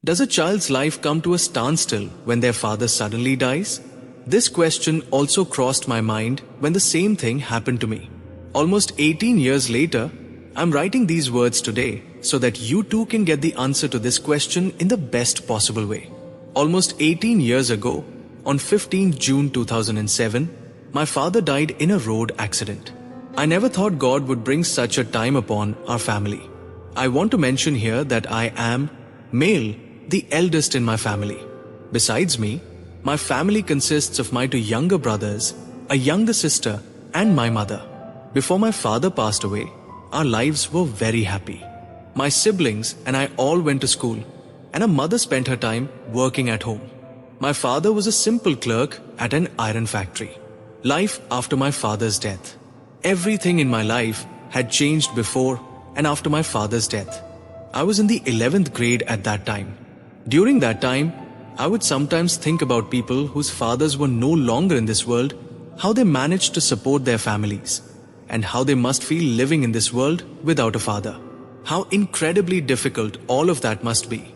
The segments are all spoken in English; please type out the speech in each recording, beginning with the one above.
Does a child's life come to a standstill when their father suddenly dies? This question also crossed my mind when the same thing happened to me. Almost 18 years later, I'm writing these words today so that you too can get the answer to this question in the best possible way. Almost 18 years ago, on 15 June 2007, my father died in a road accident. I never thought God would bring such a time upon our family. I want to mention here that I am male, the eldest in my family. Besides me, my family consists of my two younger brothers, a younger sister, and my mother. Before my father passed away, our lives were very happy. My siblings and I all went to school, and our mother spent her time working at home. My father was a simple clerk at an iron factory. Life after my father's death. Everything in my life had changed before and after my father's death. I was in the 11th grade at that time. During that time, I would sometimes think about people whose fathers were no longer in this world, how they managed to support their families, and how they must feel living in this world without a father. How incredibly difficult all of that must be.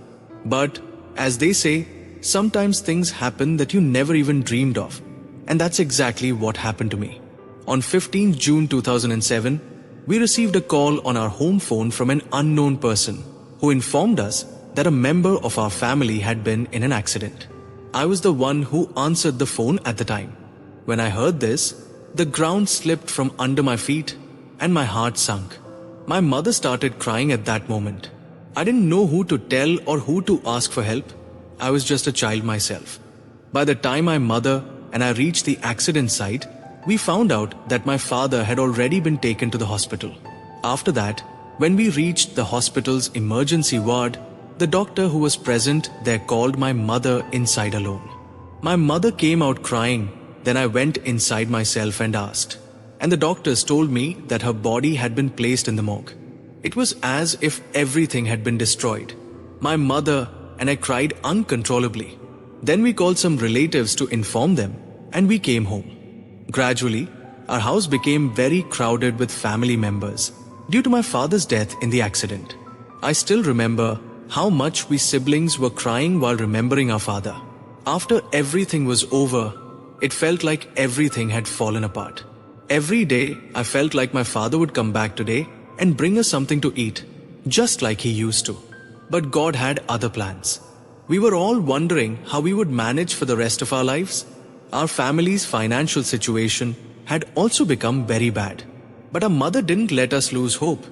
But, as they say, sometimes things happen that you never even dreamed of. And that's exactly what happened to me. On 15 June 2007, we received a call on our home phone from an unknown person who informed us that a member of our family had been in an accident. I was the one who answered the phone at the time. When I heard this, the ground slipped from under my feet and my heart sunk. My mother started crying at that moment. I didn't know who to tell or who to ask for help. I was just a child myself. By the time my mother and I reached the accident site, we found out that my father had already been taken to the hospital. After that, when we reached the hospital's emergency ward, the doctor who was present there called my mother inside alone. My mother came out crying, then I went inside myself and asked. And the doctors told me that her body had been placed in the morgue. It was as if everything had been destroyed. My mother and I cried uncontrollably. Then we called some relatives to inform them, and we came home. Gradually, our house became very crowded with family members due to my father's death in the accident. I still remember how much we siblings were crying while remembering our father. After everything was over, it felt like everything had fallen apart. Every day, I felt like my father would come back today and bring us something to eat, just like he used to. But God had other plans. We were all wondering how we would manage for the rest of our lives. Our family's financial situation had also become very bad. But our mother didn't let us lose hope.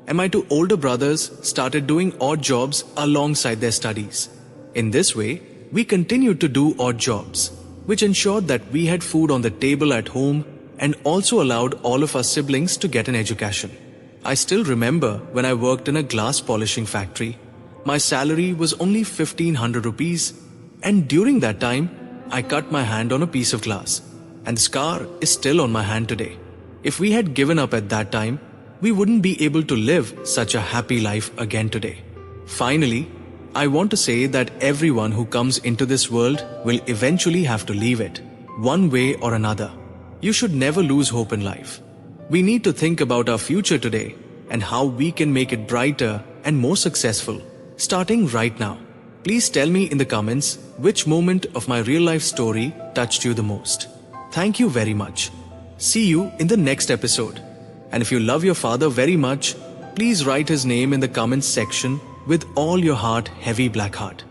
And my two older brothers started doing odd jobs alongside their studies. In this way, we continued to do odd jobs, which ensured that we had food on the table at home and also allowed all of our siblings to get an education. I still remember when I worked in a glass polishing factory. My salary was only 1500 rupees, and during that time, I cut my hand on a piece of glass, and the scar is still on my hand today. If we had given up at that time, we wouldn't be able to live such a happy life again today. Finally, I want to say that everyone who comes into this world will eventually have to leave it, one way or another. You should never lose hope in life. We need to think about our future today and how we can make it brighter and more successful, starting right now. Please tell me in the comments which moment of my real life story touched you the most. Thank you very much. See you in the next episode. And if you love your father very much, please write his name in the comments section with all your heart, heavy black heart.